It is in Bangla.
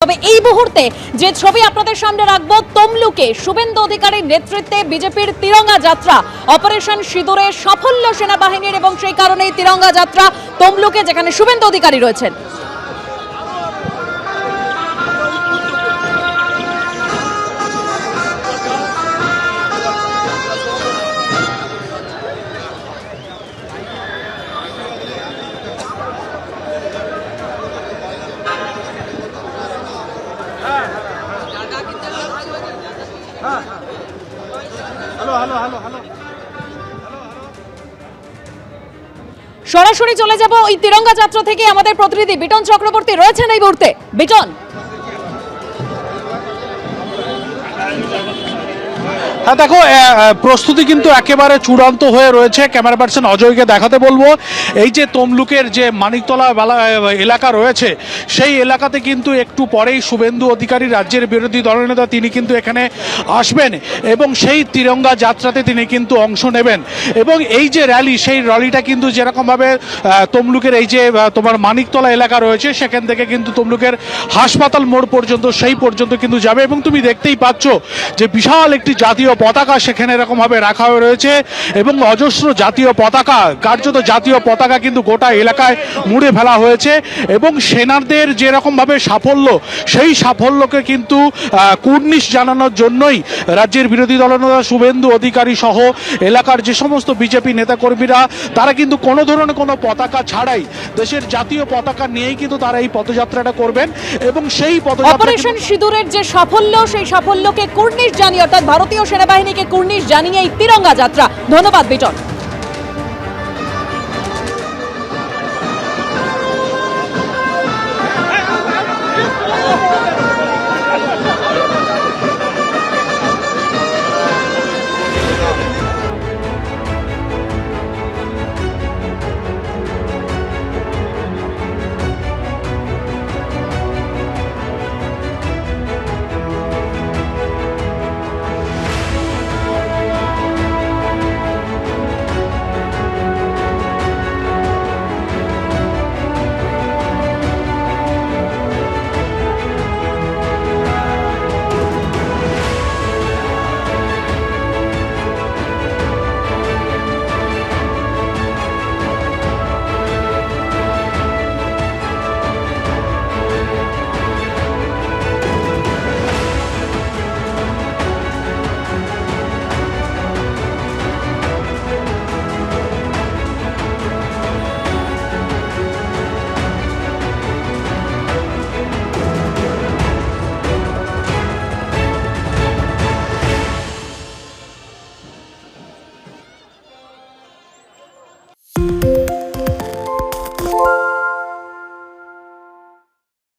তবে এই মুহূর্তে যে ছবি আপনাদের সামনে রাখবো, তমলুকে শুভেন্দু অধিকারীর নেতৃত্বে বিজেপির তিরঙ্গা যাত্রা, অপারেশন সিঁদুরে সাফল্য সেনাবাহিনীর, এবং সেই কারণেই তিরঙ্গা যাত্রা তমলুকে, যেখানে শুভেন্দু অধিকারী রয়েছেন। সরাসরি চলে যাব ওই তিরঙ্গা যাত্রা থেকে। আমাদের প্রতিনিধি বিটন চক্রবর্তী রয়েছেন এই মুহূর্তে। বিটন, হ্যাঁ দেখো, প্রস্তুতি কিন্তু একেবারে চূড়ান্ত হয়ে রয়েছে। ক্যামেরা পার্সন অজয়কে দেখাতে বলবো, এই যে তমলুকের যে মানিকতলা এলাকা রয়েছে, সেই এলাকাতে কিন্তু একটু পরেই শুভেন্দু অধিকারী, রাজ্যের বিরোধী দলনেতা, তিনি কিন্তু এখানে আসবেন এবং সেই তিরঙ্গা যাত্রাতে তিনি কিন্তু অংশ নেবেন। এবং এই যে র্যালি, সেই র্যালিটা কিন্তু যেরকমভাবে তমলুকের এই যে তোমার মানিকতলা এলাকা রয়েছে, সেখান থেকে কিন্তু তমলুকের হাসপাতাল মোড় পর্যন্ত, সেই পর্যন্ত কিন্তু যাবে। এবং তুমি দেখতেই পাচ্ছ যে বিশাল একটি জাতীয় পতাকা সেখানে এরকমভাবে রাখা হয়ে রয়েছে এবং অজস্র জাতীয় পতাকা, কার্যত জাতীয় পতাকা কিন্তু গোটা এলাকায় মুড়ে ফেলা হয়েছে। এবং সেনাদের যেরকমভাবে সাফল্য, সেই সাফল্যকে কিন্তু কুর্নিশ জানানোর জন্যই রাজ্যের বিরোধী দলনেতা শুভেন্দু অধিকারী সহ এলাকার যে সমস্ত বিজেপি নেতাকর্মীরা, তারা কিন্তু কোনো ধরনের কোনো পতাকা ছাড়াই দেশের জাতীয় পতাকা নিয়েই কিন্তু তারা এই পদযাত্রাটা করবেন। এবং সেই পদযাত্রা অপারেশন সিঁদুরের যে সাফল্য, সেই সাফল্যকে কুর্নিশ জানিয়ে, অর্থাৎ ভারতীয় সেনাবাহিনীকে কুর্নিশ জানিয়ে এই তিরঙ্গা যাত্রা। ধন্যবাদ বিটন।